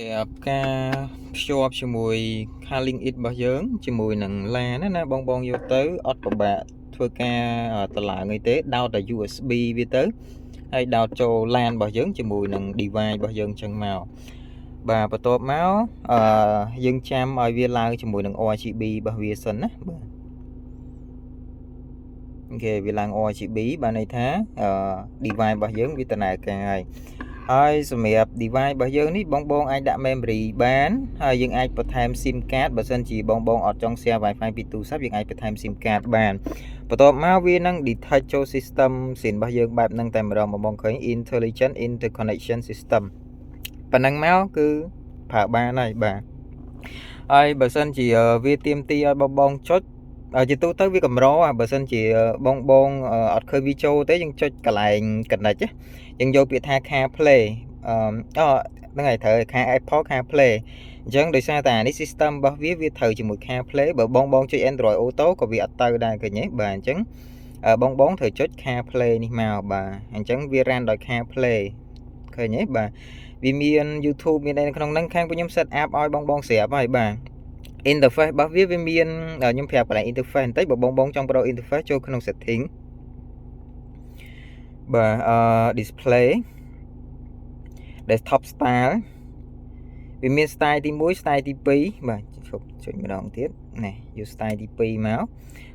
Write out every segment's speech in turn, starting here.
ការភ្ជាប់ជាមួយខា LinkedIn របស់យើងជាមួយនឹង LAN ណាបងយកទៅអត់ពិបាកធ្វើការតម្លើងអីទេដោតតែ USB វាទៅហើយដោតចូល LAN របស់យើងជាមួយនឹង device របស់យើងចឹងមកបាទបន្ទាប់មកយើងចាំឲ្យវាឡើងជាមួយនឹង RGB របស់វាសិនណាបាទអូខេវាឡើង RGB បានន័យថា device របស់យើងវាដំណើរការហើយសម្រាប់ device របស់យើងនេះបងអាចដាក់ memory បានហើយយើងអាចបន្ថែម SIM card បើសិនជាបងអត់ចង់ share Wi-Fi ពីទូរស័ព្ទយើងអាចបន្ថែម SIM card បានបន្ទាប់មកវានឹង detect ចូល system ស្រៀនរបស់យើងបែបហ្នឹងតែម្ដងបងឃើញ intelligent interconnection system ប៉ុណ្ណឹងមកគឺប្រើបានហើយបាទហើយបើសិនជាវាទាមទារឲ្យបងចុចជាទូទៅវាកម្របើសិនជាបងអត់ឃើញវាចូលទេយើងចុចកន្លែង connect យើងយកពាក្យថា car play ហ្នឹងហើយត្រូវ car Apple car play អញ្ចឹងដោយសារតែនេះ system របស់វាត្រូវជាមួយ car play បើបងចុច Android Auto ក៏វាអត់ទៅដែរឃើញទេបាទអញ្ចឹងបងត្រូវចុច car play នេះមកបាទអញ្ចឹងវា run ដោយ car play ឃើញទេបាទវាមាន YouTube មានអីនៅក្នុងហ្នឹងខាងខ្ញុំ set up ឲ្យបងស្រាប់ហើយបាទ interface របស់វាមានខ្ញុំប្រាប់កន្លែង interface បន្តិចបើបងចង់ប្រូ interface ចូលក្នុង setting បាទ display desktop style វាមាន style ទី1 style ទី2បាទចុចម្ដងទៀតនេះយក style ទី2មក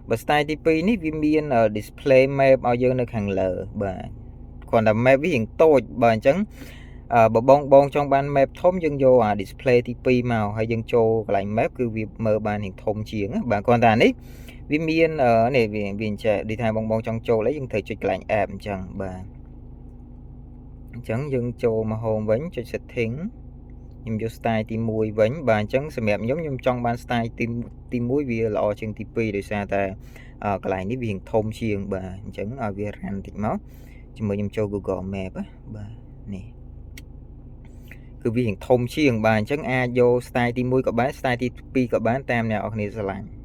បើ style ទី2នេះវាមាន display map ឲ្យយើងនៅខាងលើបាទគ្រាន់តែ map វារៀងតូចបាទអញ្ចឹងបើបងចង់បាន map ធំយើងយកអា display ទី2មកហើយយើងចូលកន្លែង map គឺវាមើលបានរៀងធំជាងបាទគ្រាន់តែនេះវាមាននេះវាចេះដូចថាបងចង់ចូលអីយើងត្រូវចុចកន្លែង app អញ្ចឹងបាទអញ្ចឹងយើងចូលមក home វិញចុច setting ខ្ញុំយក style ទី1វិញបាទអញ្ចឹងសម្រាប់ខ្ញុំចង់បាន style ទី1វាល្អជាងទី2ដោយសារតែកន្លែងនេះវារៀងធំជាងបាទអញ្ចឹងឲ្យវា run តិចមកជាមួយខ្ញុំចូល Google Map បាទនេះគឺវារៀងធំជាងបាទអញ្ចឹងអាចយក style ទី1ក៏បាន style ទី2ក៏បានតាមអ្នកនរគ្នាស្រឡាញ់